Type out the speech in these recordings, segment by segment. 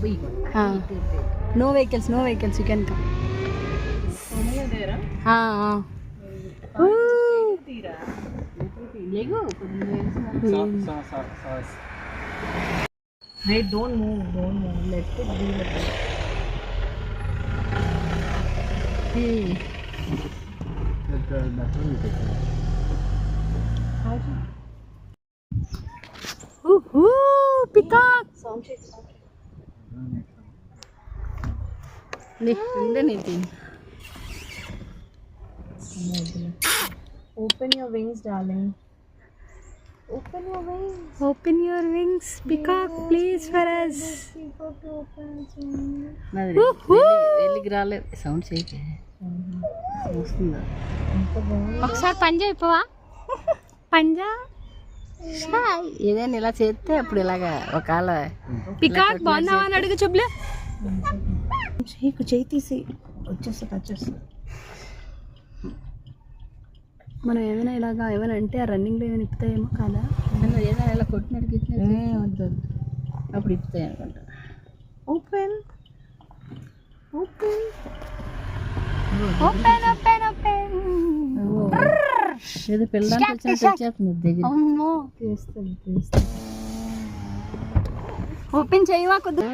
No vehicles, you can come. Wait, don't move. Let it be like that. Peacock. Sound check. Open your wings, darling. Open your wings, Peacock, please for us. Sound చేయకే ఒకసారి పంజా అయిపోవా పంజా ఏదైనా ఇలా చేస్తే అప్పుడు ఇలాగా ఒకవేళ peacock బాగున్నావా అని అడుగు చెప్పులే చేయి తీసి వచ్చేస్తా మనం ఏమైనా ఇలాగా ఏమైనా అంటే ఆ రన్నింగ్లో ఏమైనా ఇప్పుతాయేమో కాదా ఏదైనా ఇలా కొట్టినట్టు వద్దు అప్పుడు ఇప్పుతాయి అనుకుంటా ఓపెన్ ఏదో పిల్లలకి వచ్చినట్టు వచ్చేస్తుంది దగ్గర ఓపెన్ చేయవా కొద్ది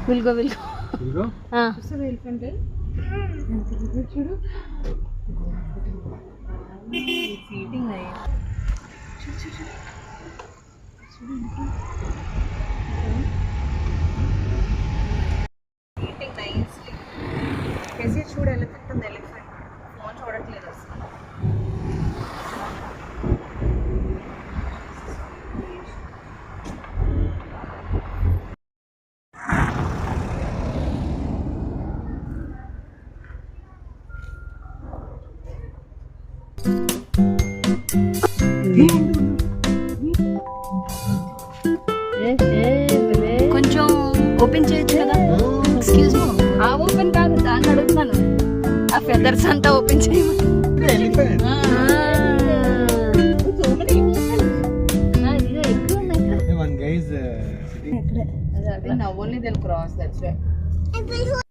We'll go. చూడు ఎలిఫెంట్ చూడు ఫీడింగ్ అయ్యి చూడు ఈటింగ్ నైస్లీ कैसे చూడు ఎలిఫెంట్ ఉంది ఎలిఫెంట్ ఫోన్ చూడట్లేదు అసలు కొంచెం ఓపెన్ చేయొచ్చు కదా ఎక్స్క్యూజ్ మీ ఆ ఓపెన్ కాదు దాన్ని అడుగుతున్నాను ఆ ఫెదర్స్ అంతా ఓపెన్ చేయమని ఎక్కువ ఉన్నాయి Now only they'll cross, that's right.